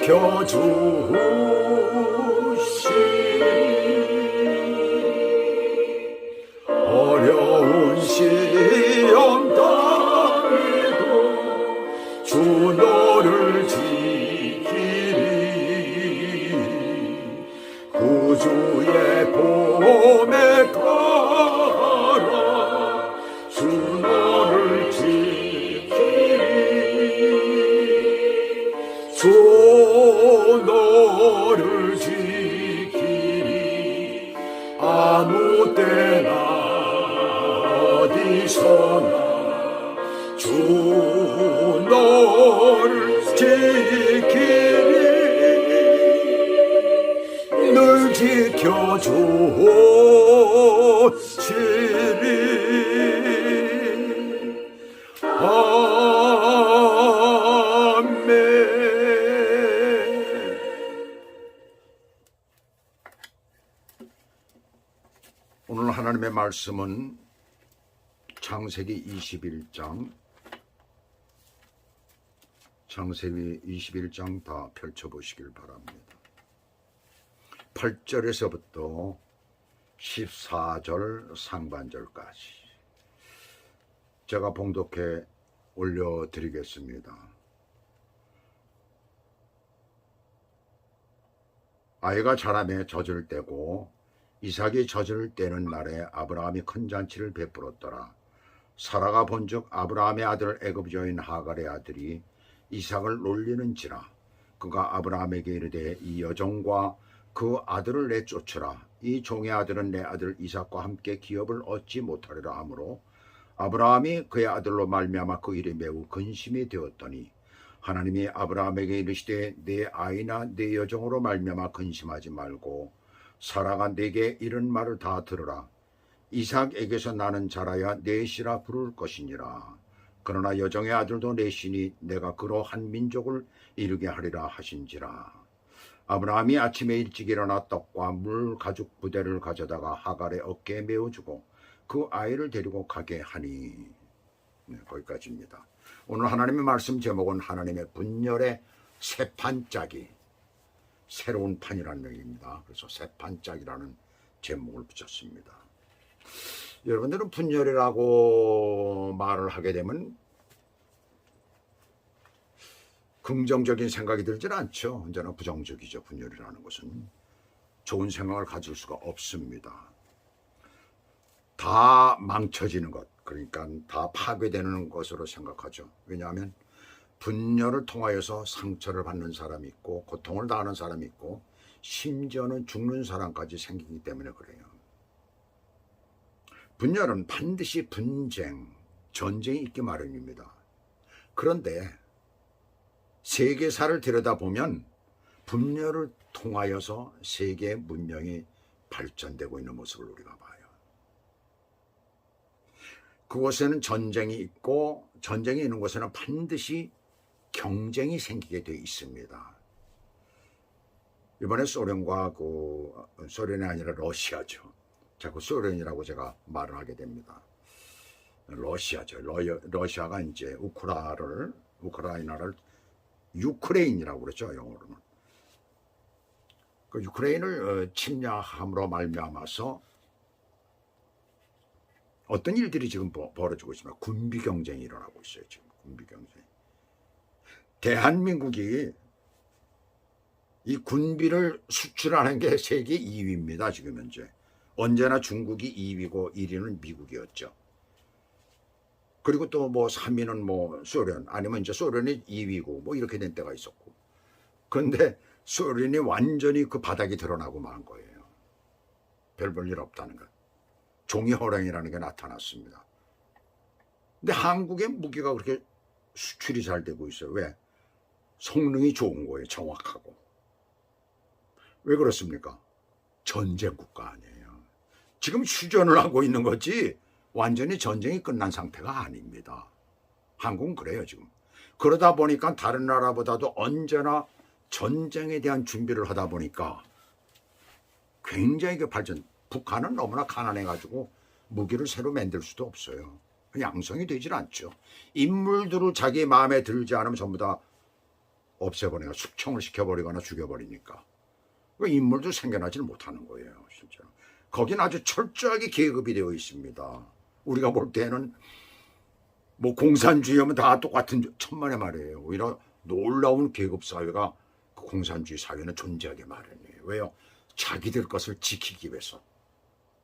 지켜주시 어려운 시험 당해도 주 너를 지키리 구주의 봄에 가라 주 너를 지키리 주 너를 지키리 아무 때나 어디서나 주 너를 지키리 늘 지켜주시리 아멘. 오늘 하나님의 말씀은 창세기 21장 다 펼쳐보시길 바랍니다. 8절에서부터 14절 상반절까지 제가 봉독해 올려드리겠습니다. 아이가 자라매 젖을 떼고 이삭이 젖을 떼는 날에 아브라함이 큰 잔치를 베풀었더라. 사라가 본즉 아브라함의 아들 애굽 여인 하갈의 아들이 이삭을 놀리는지라. 그가 아브라함에게 이르되 이 여종과 그 아들을 내쫓으라. 이 종의 아들은 내 아들 이삭과 함께 기업을 얻지 못하리라 하므로 아브라함이 그의 아들로 말미암아 그 일이 매우 근심이 되었더니 하나님이 아브라함에게 이르시되 내 아이나 내 여종으로 말미암아 근심하지 말고 사라가 내게 이런 말을 다 들으라. 이삭에게서 나는 자라야 넷이라 부를 것이니라. 그러나 여종의 아들도 넷이니 내가 그로 한 민족을 이루게 하리라 하신지라. 아브라함이 아침에 일찍 일어나 떡과 물 가죽 부대를 가져다가 하갈의 어깨에 메어주고 그 아이를 데리고 가게 하니. 거기까지입니다. 오늘 하나님의 말씀 제목은 하나님의 분열의 새판짜기, 새로운 판이라는 얘기입니다. 그래서 새판짜기라는 제목을 붙였습니다. 여러분들은 분열이라고 말을 하게 되면 긍정적인 생각이 들질 않죠. 언제나 부정적이죠. 분열이라는 것은 좋은 생각을 가질 수가 없습니다. 다 망쳐지는 것, 그러니까 다 파괴되는 것으로 생각하죠. 왜냐하면 분열을 통하여서 상처를 받는 사람이 있고 고통을 당하는 사람이 있고 심지어는 죽는 사람까지 생기기 때문에 그래요. 분열은 반드시 분쟁, 전쟁이 있기 마련입니다. 그런데 세계사를 들여다보면 분열을 통하여서 세계 문명이 발전되고 있는 모습을 우리가 봐요. 그곳에는 전쟁이 있고 전쟁이 있는 곳에는 반드시 경쟁이 생기게 되어 있습니다. 이번에 소련과 소련이 아니라 러시아죠. 자꾸 소련이라고 제가 말을 하게 됩니다. 러시아죠. 러시아가 이제 우크라이나를 유크레인이라고 그러죠. 영어로는. 그 유크레인을 침략함으로 말미암아서 어떤 일들이 지금 벌어지고 있습니다. 군비 경쟁이 일어나고 있어요. 지금 군비 경쟁. 대한민국이 이 군비를 수출하는 게 세계 2위입니다. 지금 현재. 언제나 중국이 2위고 1위는 미국이었죠. 그리고 또 3위는 소련, 아니면 이제 소련이 2위고 이렇게 된 때가 있었고. 그런데 소련이 완전히 그 바닥이 드러나고 만 거예요. 별 볼 일 없다는 것. 종이호랑이라는 게 나타났습니다. 근데 한국의 무기가 그렇게 수출이 잘 되고 있어요. 왜? 성능이 좋은 거예요. 정확하고. 왜 그렇습니까? 전쟁 국가 아니에요. 지금 휴전을 하고 있는 거지 완전히 전쟁이 끝난 상태가 아닙니다. 한국은 그래요 지금. 그러다 보니까 다른 나라보다도 언제나 전쟁에 대한 준비를 하다 보니까 굉장히 발전. 북한은 너무나 가난해가지고 무기를 새로 만들 수도 없어요. 양성이 되질 않죠. 인물들을 자기 마음에 들지 않으면 전부 다 없애버리거나 숙청을 시켜버리거나 죽여버리니까 그 인물도 생겨나질 못하는 거예요. 진짜. 거긴 아주 철저하게 계급이 되어 있습니다. 우리가 볼 때는 뭐 공산주의하면 다 똑같은 천만의 말이에요. 오히려 놀라운 계급 사회가 그 공산주의 사회는 존재하게 마련이에요. 왜요? 자기들 것을 지키기 위해서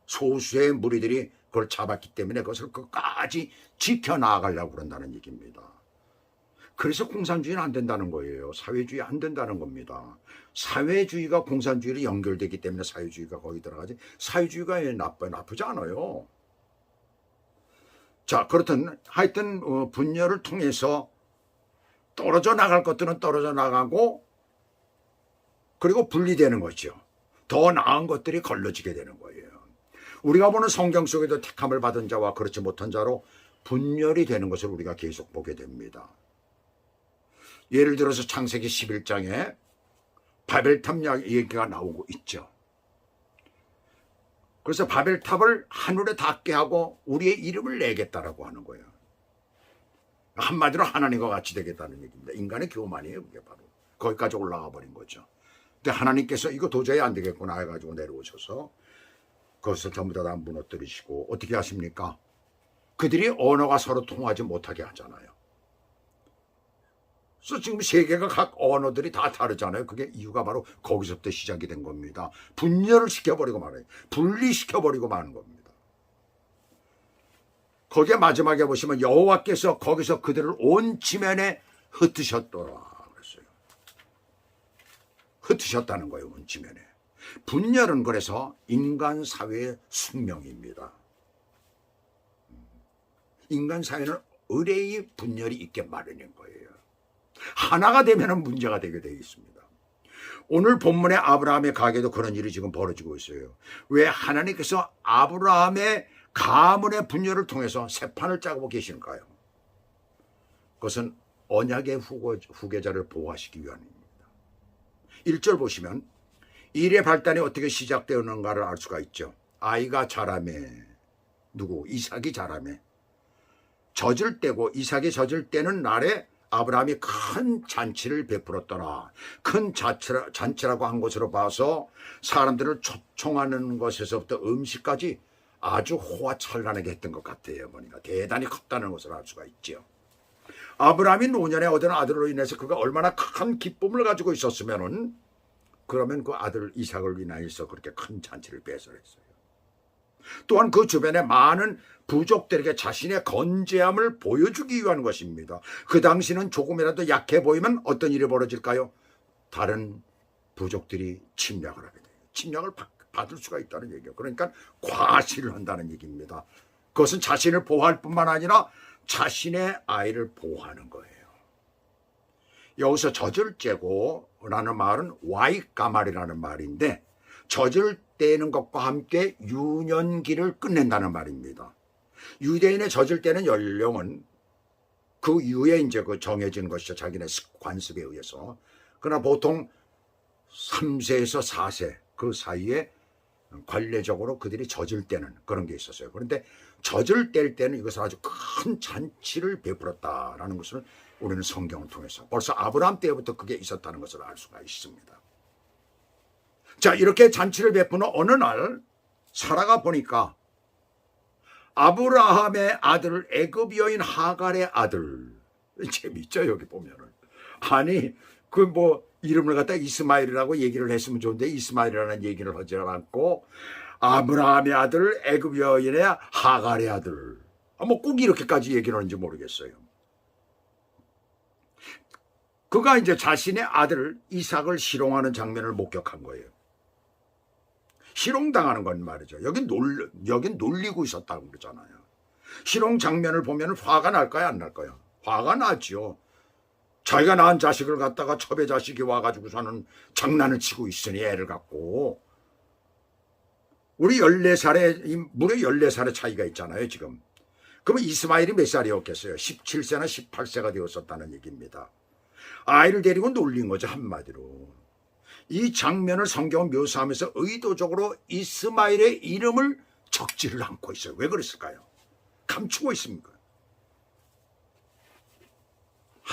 소수의 무리들이 그걸 잡았기 때문에 그것을 끝까지 지켜나가려고 그런다는 얘기입니다. 그래서 공산주의는 안 된다는 거예요. 사회주의 안 된다는 겁니다. 사회주의가 공산주의로 연결되기 때문에 사회주의가 거기 들어가지 사회주의가 나쁘지 않아요. 자, 그렇든 하여튼 분열을 통해서 떨어져 나갈 것들은 떨어져 나가고 그리고 분리되는 거죠. 더 나은 것들이 걸러지게 되는 거예요. 우리가 보는 성경 속에도 택함을 받은 자와 그렇지 못한 자로 분열이 되는 것을 우리가 계속 보게 됩니다. 예를 들어서 창세기 11장에 바벨탑 얘기가 나오고 있죠. 그래서 바벨탑을 하늘에 닿게 하고 우리의 이름을 내겠다라고 하는 거예요. 한마디로 하나님과 같이 되겠다는 얘기입니다. 인간의 교만이에요. 그게 바로. 거기까지 올라가 버린 거죠. 근데 하나님께서 이거 도저히 안 되겠구나 해가지고 내려오셔서 그것을 전부 다 무너뜨리시고 어떻게 하십니까? 그들이 언어가 서로 통하지 못하게 하잖아요. 그래서 지금 세계가 각 언어들이 다 다르잖아요. 그게 이유가 바로 거기서부터 시작이 된 겁니다. 분열을 시켜버리고 말아요. 분리시켜버리고 마는 겁니다. 거기에 마지막에 보시면 여호와께서 거기서 그들을 온 지면에 흩으셨더라 그랬어요. 흩으셨다는 거예요. 온 지면에. 분열은 그래서 인간 사회의 숙명입니다. 인간 사회는 의뢰의 분열이 있게 마련인 거예요. 하나가 되면 문제가 되게 되어 있습니다. 오늘 본문의 아브라함의 가게도 그런 일이 지금 벌어지고 있어요. 왜 하나님께서 아브라함의 가문의 분열을 통해서 새 판을 짜고 계실까요? 그것은 언약의 후계자를 보호하시기 위함입니다. 1절 보시면 일의 발단이 어떻게 시작되었는가를 알 수가 있죠. 아이가 자라매 누구? 이삭이 자라매 젖을 떼고 이삭이 젖을 떼는 날에 아브라함이 큰 잔치를 베풀었더라. 큰 잔치라고 한 것으로 봐서 사람들을 초청하는 것에서부터 음식까지 아주 호화찬란하게 했던 것 같아요. 보니까 대단히 컸다는 것을 알 수가 있죠. 아브라함이 노년에 얻은 아들로 인해서 그가 얼마나 큰 기쁨을 가지고 있었으면은 그러면 그 아들 이삭을 인하여서 그렇게 큰 잔치를 배설했어요. 또한 그 주변에 많은 부족들에게 자신의 건재함을 보여주기 위한 것입니다. 그 당시는 조금이라도 약해 보이면 어떤 일이 벌어질까요? 다른 부족들이 침략을 하게 돼요. 침략을 받을 수가 있다는 얘기예요. 그러니까 과시를 한다는 얘기입니다. 그것은 자신을 보호할 뿐만 아니라 자신의 아이를 보호하는 거예요. 여기서 젖을 째고 라는 말은 와이까말이라는 말인데 젖을 떼는 것과 함께 유년기를 끝낸다는 말입니다. 유대인의 젖을 떼는 연령은 그 이후에 이제 그 정해진 것이죠. 자기네 관습에 의해서. 그러나 보통 3세에서 4세 그 사이에 관례적으로 그들이 젖을 떼는 그런 게 있었어요. 그런데 젖을 뗄 때는 이것을 아주 큰 잔치를 베풀었다라는 것을 우리는 성경을 통해서 벌써 아브라함 때부터 그게 있었다는 것을 알 수가 있습니다. 자, 이렇게 잔치를 베푸는 어느 날 사라가 보니까 아브라함의 아들 애굽 여인 하갈의 아들 재밌죠. 여기 보면은 아니 그 뭐 이름을 갖다 이스마엘이라고 얘기를 했으면 좋은데 이스마엘이라는 얘기를 하지 않고 아브라함의 아들 애굽 여인의 하갈의 아들 뭐 꼭 이렇게까지 얘기를 하는지 모르겠어요. 그가 이제 자신의 아들 이삭을 희롱하는 장면을 목격한 거예요. 희롱당하는 건 말이죠. 여긴 놀리고 있었다고 그러잖아요. 희롱 장면을 보면 화가 날까요? 안 날까요? 화가 나죠. 자기가 낳은 자식을 갖다가 첩의 자식이 와가지고서는 장난을 치고 있으니 애를 갖고. 우리 14살에, 무려 14살의 차이가 있잖아요, 지금. 그러면 이스마엘이 몇 살이었겠어요? 17세나 18세가 되었었다는 얘기입니다. 아이를 데리고 놀린 거죠, 한마디로. 이 장면을 성경은 묘사하면서 의도적으로 이스마엘의 이름을 적지를 않고 있어요. 왜 그랬을까요? 감추고 있습니까?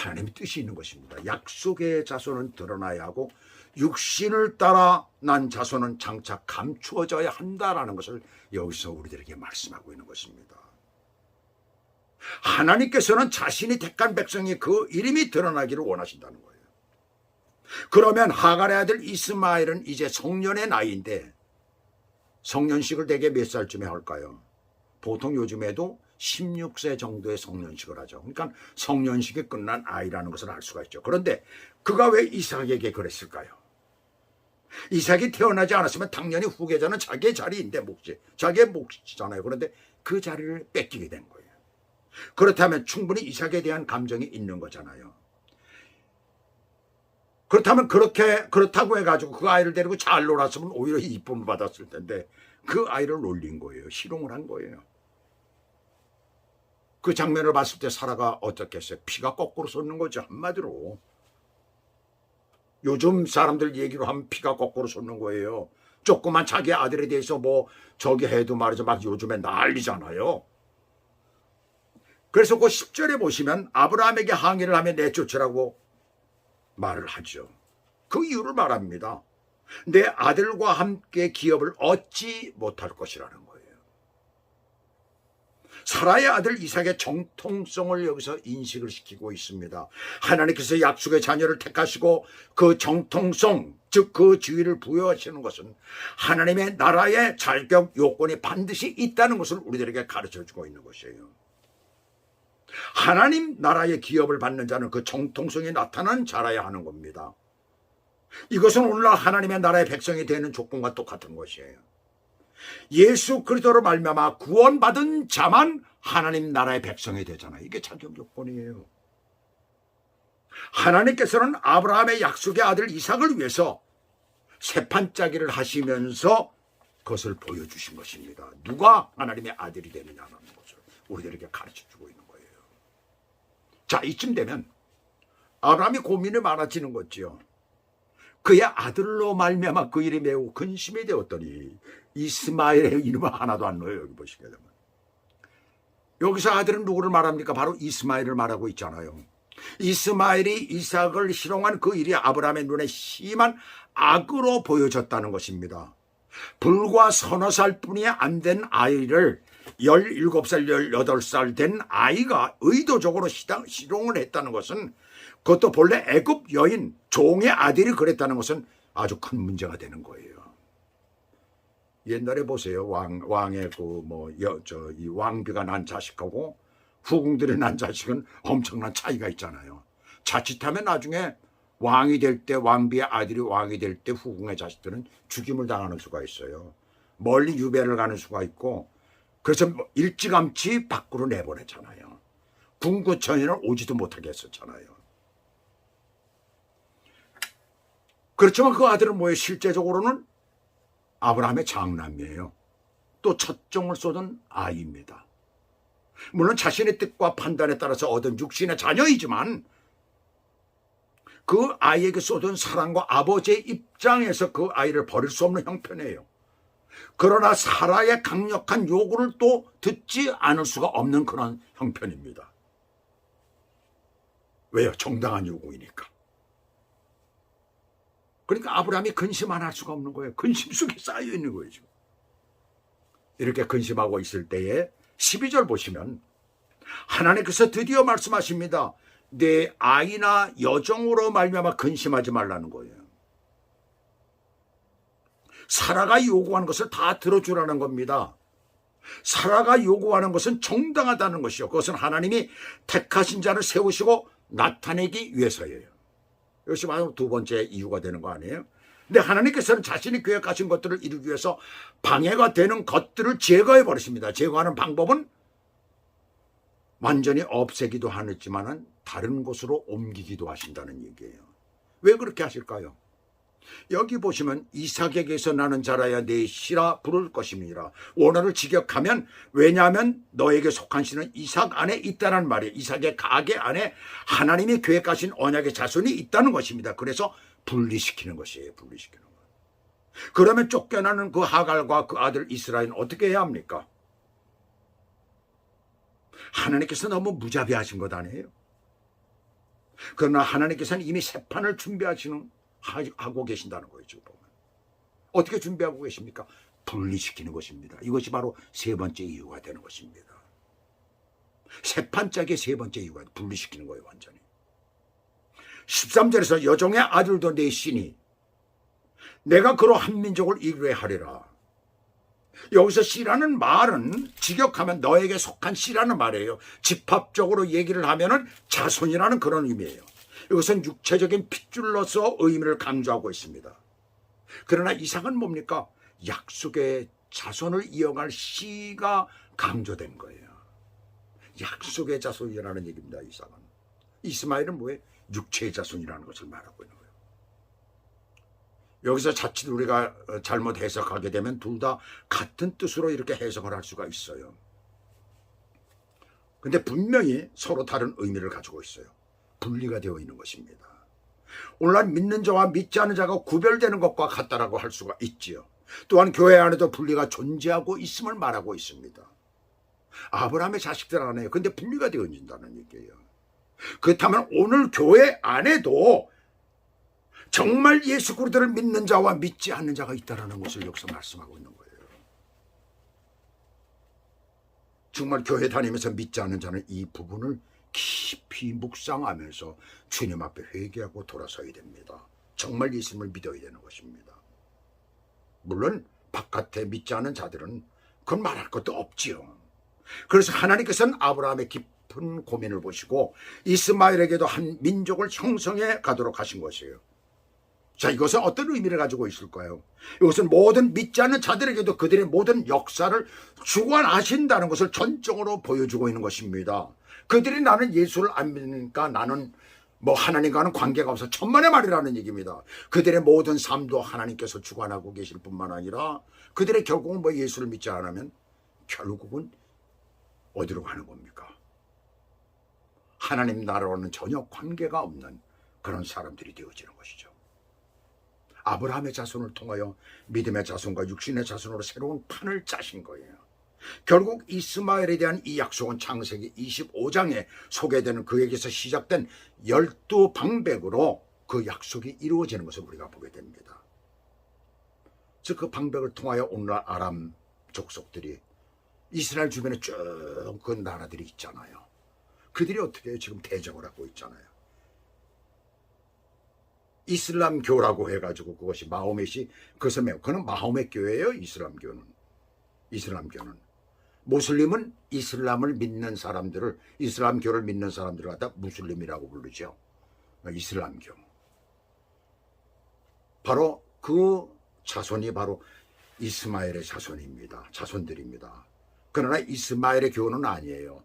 하나님의 뜻이 있는 것입니다. 약속의 자손은 드러나야 하고 육신을 따라 난 자손은 장차 감추어져야 한다라는 것을 여기서 우리들에게 말씀하고 있는 것입니다. 하나님께서는 자신이 택한 백성이 그 이름이 드러나기를 원하신다는 거예요. 그러면 하갈의 아들 이스마엘은 이제 성년의 나이인데 성년식을 대개 몇 살쯤에 할까요? 보통 요즘에도 16세 정도의 성년식을 하죠. 그러니까 성년식이 끝난 아이라는 것을 알 수가 있죠. 그런데 그가 왜 이삭에게 그랬을까요? 이삭이 태어나지 않았으면 당연히 후계자는 자기의 자리인데 자기의 몫이잖아요. 그런데 그 자리를 뺏기게 된 거예요. 그렇다면 충분히 이삭에 대한 감정이 있는 거잖아요. 그렇다면 그렇다고 해가지고 그 아이를 데리고 잘 놀았으면 오히려 이쁨을 받았을 텐데 그 아이를 놀린 거예요. 희롱을 한 거예요. 그 장면을 봤을 때 사라가 어떻겠어요? 피가 거꾸로 솟는 거죠. 한마디로. 요즘 사람들 얘기로 하면 피가 거꾸로 솟는 거예요. 조그만 자기 아들에 대해서 뭐 저기 해도 말이죠. 막 요즘에 난리잖아요. 그래서 그 10절에 보시면 아브라함에게 항의를 하며 내쫓으라고 말을 하죠. 그 이유를 말합니다. 내 아들과 함께 기업을 얻지 못할 것이라는 거예요. 사라의 아들 이삭의 정통성을 여기서 인식을 시키고 있습니다. 하나님께서 약속의 자녀를 택하시고 그 정통성, 즉 그 지위를 부여하시는 것은 하나님의 나라의 자격 요건이 반드시 있다는 것을 우리들에게 가르쳐주고 있는 것이에요. 하나님 나라의 기업을 받는 자는 그 정통성이 나타난 자라야 하는 겁니다. 이것은 오늘날 하나님의 나라의 백성이 되는 조건과 똑같은 것이에요. 예수 그리스도로 말미암아 구원받은 자만 하나님 나라의 백성이 되잖아요. 이게 자격 조건이에요. 하나님께서는 아브라함의 약속의 아들 이삭을 위해서 세판짜기를 하시면서 그것을 보여주신 것입니다. 누가 하나님의 아들이 되느냐는 것을 우리들에게 가르쳐주고 있는 거예요. 자, 이쯤 되면 아브라함이 고민이 많아지는 거죠. 그의 아들로 말미암아 그 일이 매우 근심이 되었더니 이스마엘의 이름은 하나도 안 넣어요. 여기 보시게 되면 여기서 아들은 누구를 말합니까? 바로 이스마엘을 말하고 있잖아요. 이스마엘이 이삭을 희롱한 그 일이 아브라함의 눈에 심한 악으로 보여졌다는 것입니다. 불과 서너 살뿐이 안 된 아이를 17살, 18살 된 아이가 의도적으로 희롱을 했다는 것은, 그것도 본래 애굽 여인 종의 아들이 그랬다는 것은 아주 큰 문제가 되는 거예요. 옛날에 보세요. 왕의 이 왕비가 난 자식하고 후궁들이 난 자식은 엄청난 차이가 있잖아요. 자칫하면 나중에 왕이 될 때, 왕비의 아들이 왕이 될 때 후궁의 자식들은 죽임을 당하는 수가 있어요. 멀리 유배를 가는 수가 있고, 그래서 일찌감치 밖으로 내보내잖아요. 궁구천에는 오지도 못하게 했었잖아요. 그렇지만 그 아들은 뭐예요? 실제적으로는 아브라함의 장남이에요. 또 첫 종을 쏟은 아이입니다. 물론 자신의 뜻과 판단에 따라서 얻은 육신의 자녀이지만 그 아이에게 쏟은 사랑과 아버지의 입장에서 그 아이를 버릴 수 없는 형편이에요. 그러나 사라의 강력한 요구를 또 듣지 않을 수가 없는 그런 형편입니다. 왜요? 정당한 요구이니까. 그러니까 아브라함이 근심 안 할 수가 없는 거예요. 근심 속에 쌓여 있는 거예요. 지금. 이렇게 근심하고 있을 때에 12절 보시면 하나님께서 드디어 말씀하십니다. 내 아이나 여종으로 말미암아 근심하지 말라는 거예요. 사라가 요구하는 것을 다 들어주라는 겁니다. 사라가 요구하는 것은 정당하다는 것이요. 그것은 하나님이 택하신 자를 세우시고 나타내기 위해서예요. 이것이 바로 두 번째 이유가 되는 거 아니에요? 근데 하나님께서는 자신이 계획하신 것들을 이루기 위해서 방해가 되는 것들을 제거해 버리십니다. 제거하는 방법은 완전히 없애기도 하지만 다른 곳으로 옮기기도 하신다는 얘기예요. 왜 그렇게 하실까요? 여기 보시면 이삭에게서 나는 자라야 내 씨라 부를 것임이니라. 원어를 직역하면, 왜냐하면 너에게 속한 씨는 이삭 안에 있다는 말이에요. 이삭의 가계 안에 하나님이 계획하신 언약의 자손이 있다는 것입니다. 그래서 분리시키는 것이에요. 분리시키는 것. 그러면 쫓겨나는 그 하갈과 그 아들 이스라엘은 어떻게 해야 합니까? 하나님께서 너무 무자비하신 것 아니에요? 그러나 하나님께서는 이미 새 판을 하고 계신다는 거예요. 지금 보면 어떻게 준비하고 계십니까? 분리시키는 것입니다. 이것이 바로 세 번째 이유가 되는 것입니다. 새 판짝의 세 번째 이유가 분리시키는 거예요. 완전히 13절에서 여종의 아들도 내 씨니 내가 그로 한 민족을 이루게 하리라. 여기서 씨라는 말은 직역하면 너에게 속한 씨라는 말이에요. 집합적으로 얘기를 하면은 자손이라는 그런 의미예요. 이것은 육체적인 핏줄로서 의미를 강조하고 있습니다. 그러나 이상은 뭡니까? 약속의 자손을 이어갈 씨가 강조된 거예요. 약속의 자손이라는 얘기입니다. 이상은. 이스마엘은 뭐예요? 육체의 자손이라는 것을 말하고 있는 거예요. 여기서 자칫 우리가 잘못 해석하게 되면 둘 다 같은 뜻으로 이렇게 해석을 할 수가 있어요. 근데 분명히 서로 다른 의미를 가지고 있어요. 분리가 되어 있는 것입니다. 오늘날 믿는 자와 믿지 않는 자가 구별되는 것과 같다라고 할 수가 있지요. 또한 교회 안에도 분리가 존재하고 있음을 말하고 있습니다. 아브라함의 자식들 안에요. 근데 분리가 되어진다는 얘기예요. 그렇다면 오늘 교회 안에도 정말 예수 그리스도를 믿는 자와 믿지 않는 자가 있다는 것을 여기서 말씀하고 있는 거예요. 정말 교회 다니면서 믿지 않는 자는 이 부분을 깊이 묵상하면서 주님 앞에 회개하고 돌아서야 됩니다. 정말 예수님을 믿어야 되는 것입니다. 물론 바깥에 믿지 않는 자들은 그건 말할 것도 없지요. 그래서 하나님께서는 아브라함의 깊은 고민을 보시고 이스마엘에게도 한 민족을 형성해 가도록 하신 것이에요. 자, 이것은 어떤 의미를 가지고 있을까요? 이것은 모든 믿지 않는 자들에게도 그들의 모든 역사를 주관하신다는 것을 전적으로 보여주고 있는 것입니다. 그들이 나는 예수를 안 믿으니까 나는 뭐 하나님과는 관계가 없어 천만의 말이라는 얘기입니다. 그들의 모든 삶도 하나님께서 주관하고 계실 뿐만 아니라 그들의 결국은 뭐 예수를 믿지 않으면 결국은 어디로 가는 겁니까? 하나님 나라와는 전혀 관계가 없는 그런 사람들이 되어지는 것이죠. 아브라함의 자손을 통하여 믿음의 자손과 육신의 자손으로 새로운 판을 짜신 거예요. 결국 이스마엘에 대한 이 약속은 창세기 25장에 소개되는 그에게서 시작된 12방백으로 그 약속이 이루어지는 것을 우리가 보게 됩니다. 즉 그 방백을 통하여 오늘날 아람 족속들이 이스라엘 주변에 쭉 그 나라들이 있잖아요. 그들이 어떻게 해요? 지금 대적을 하고 있잖아요. 이슬람교라고 해가지고 그것이 마호멧이 그것을 그는 마호멧 교회예요. 이슬람교는 무슬림은 이슬람을 믿는 사람들을 이슬람교를 믿는 사람들을 갖다 무슬림이라고 부르죠. 이슬람교. 바로 그 자손이 바로 이스마엘의 자손입니다. 자손들입니다. 그러나 이스마엘의 교는 아니에요.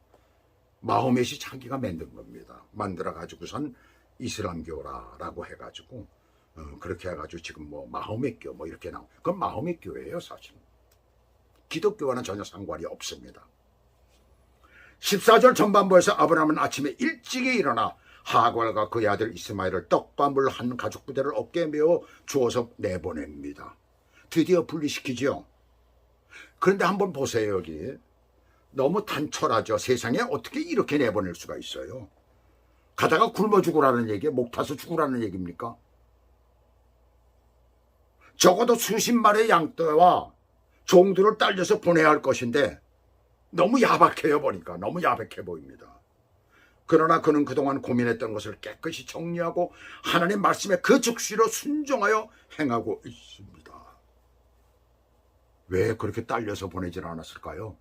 마호멧이 자기가 만든 겁니다. 만들어 가지고선 이슬람교라고 해가지고 그렇게 해가지고 지금 뭐 마호멧교 뭐 이렇게 나오고 그건 마호멧교예요. 사실 기독교와는 전혀 상관이 없습니다. 14절 전반부에서 아브라함은 아침에 일찍이 일어나 하갈과 그의 아들 이스마엘을 떡과 물 한 가죽 부대를 어깨에 메어 주어서 내보냅니다. 드디어 분리시키죠. 그런데 한번 보세요. 여기 너무 단촐하죠. 세상에 어떻게 이렇게 내보낼 수가 있어요. 가다가 굶어 죽으라는 얘기예요? 목 타서 죽으라는 얘기입니까? 적어도 수십 마리의 양떼와 종들을 딸려서 보내야 할 것인데 너무 야박해요. 보니까 너무 야박해 보입니다. 그러나 그는 그동안 고민했던 것을 깨끗이 정리하고 하나님 말씀에 그 즉시로 순종하여 행하고 있습니다. 왜 그렇게 딸려서 보내질 않았을까요?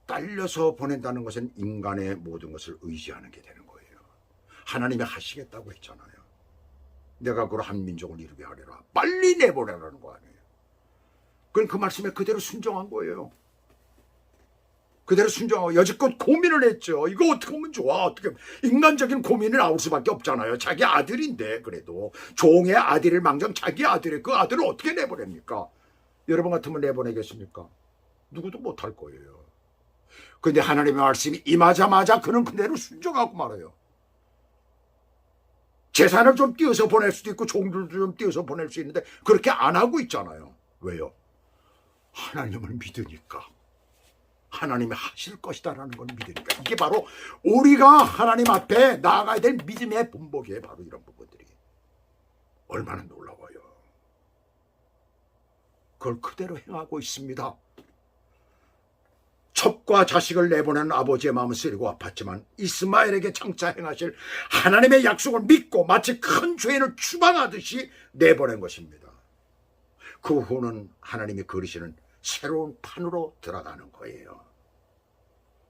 딸려서 보낸다는 것은 인간의 모든 것을 의지하는 게 되는 거예요. 하나님이 하시겠다고 했잖아요. 내가 그걸 한 민족을 이루게 하리라. 빨리 내보내라는 거 아니에요. 그건 그 말씀에 그대로 순종한 거예요. 그대로 순종하고 여지껏 고민을 했죠. 이거 어떻게 하면 좋아? 어떻게 인간적인 고민이 나올 수밖에 없잖아요. 자기 아들인데 그래도 종의 아들을 망정 자기 아들의 그 아들을 어떻게 내보냅니까? 여러분 같으면 내보내겠습니까? 누구도 못할 거예요. 근데 하나님의 말씀이 임하자마자 그는 그대로 순종하고 말아요. 재산을 좀 띄어서 보낼 수도 있고 종들도 좀 띄어서 보낼 수 있는데 그렇게 안 하고 있잖아요. 왜요? 하나님을 믿으니까. 하나님이 하실 것이다라는 걸 믿으니까, 이게 바로 우리가 하나님 앞에 나아가야 될 믿음의 본보기에 바로 이런 부분들이 얼마나 놀라워요. 그걸 그대로 행하고 있습니다. 첩과 자식을 내보내는 아버지의 마음은 쓰리고 아팠지만 이스마엘에게 장차 행하실 하나님의 약속을 믿고 마치 큰 죄인을 추방하듯이 내보낸 것입니다. 그 후는 하나님이 그리시는 새로운 판으로 들어가는 거예요.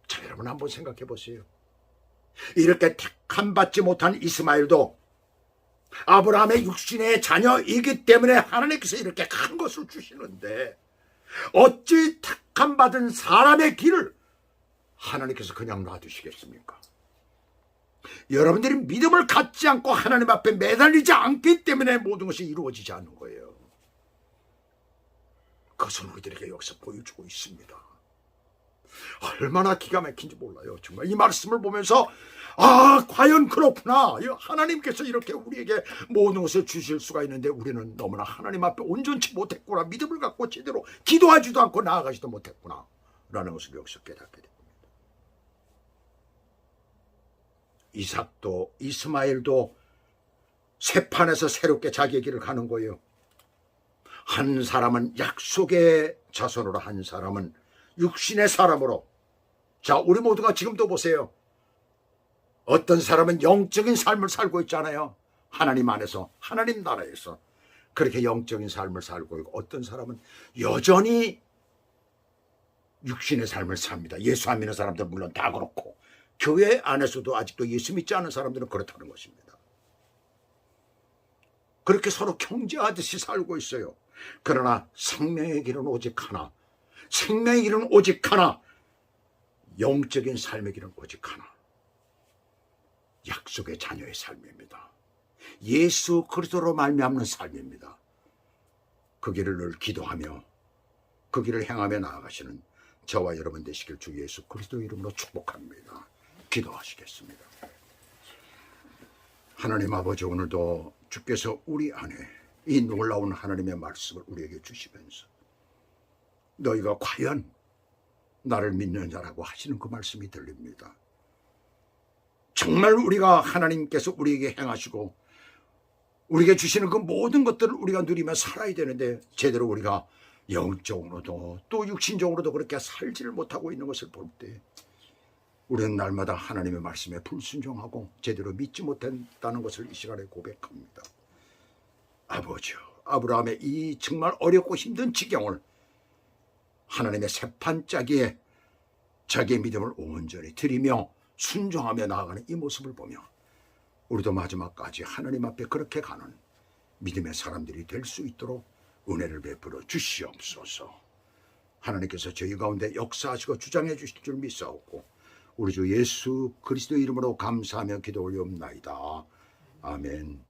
자, 여러분 한번 생각해 보세요. 이렇게 택함받지 못한 이스마엘도 아브라함의 육신의 자녀이기 때문에 하나님께서 이렇게 큰 것을 주시는데, 어찌 택함받은 사람의 길을 하나님께서 그냥 놔두시겠습니까? 여러분들이 믿음을 갖지 않고 하나님 앞에 매달리지 않기 때문에 모든 것이 이루어지지 않는 거예요. 그것은 우리들에게 여기서 보여주고 있습니다. 얼마나 기가 막힌지 몰라요. 정말 이 말씀을 보면서 과연 그렇구나. 하나님께서 이렇게 우리에게 모든 것을 주실 수가 있는데 우리는 너무나 하나님 앞에 온전치 못했구나. 믿음을 갖고 제대로 기도하지도 않고 나아가지도 못했구나 라는 것을 여기서 깨닫게 됩니다. 이삭도 이스마엘도 새 판에서 새롭게 자기의 길을 가는 거예요. 한 사람은 약속의 자손으로, 한 사람은 육신의 사람으로. 자, 우리 모두가 지금도 보세요. 어떤 사람은 영적인 삶을 살고 있잖아요. 하나님 안에서, 하나님 나라에서 그렇게 영적인 삶을 살고 있고, 어떤 사람은 여전히 육신의 삶을 삽니다. 예수 안 믿는 사람들 물론 다 그렇고, 교회 안에서도 아직도 예수 믿지 않는 사람들은 그렇다는 것입니다. 그렇게 서로 경쟁하듯이 살고 있어요. 그러나 생명의 길은 오직 하나, 생명의 길은 오직 하나, 영적인 삶의 길은 오직 하나, 약속의 자녀의 삶입니다. 예수 그리스도로 말미암는 삶입니다. 그 길을 늘 기도하며 그 길을 행하며 나아가시는 저와 여러분 되시길 주 예수 그리스도 이름으로 축복합니다. 기도하시겠습니다. 하나님 아버지, 오늘도 주께서 우리 안에 이 놀라운 하나님의 말씀을 우리에게 주시면서 너희가 과연 나를 믿느냐라고 하시는 그 말씀이 들립니다. 정말 우리가 하나님께서 우리에게 행하시고 우리에게 주시는 그 모든 것들을 우리가 누리며 살아야 되는데, 제대로 우리가 영적으로도 또 육신적으로도 그렇게 살지를 못하고 있는 것을 볼 때 우리는 날마다 하나님의 말씀에 불순종하고 제대로 믿지 못했다는 것을 이 시간에 고백합니다. 아버지요, 아브라함의 이 정말 어렵고 힘든 지경을 하나님의 새판짜기에 자기의 믿음을 온전히 드리며 순종하며 나아가는 이 모습을 보며 우리도 마지막까지 하나님 앞에 그렇게 가는 믿음의 사람들이 될 수 있도록 은혜를 베풀어 주시옵소서. 하나님께서 저희 가운데 역사하시고 주장해 주실 줄 믿사옵고 우리 주 예수 그리스도 이름으로 감사하며 기도 올리옵나이다. 아멘.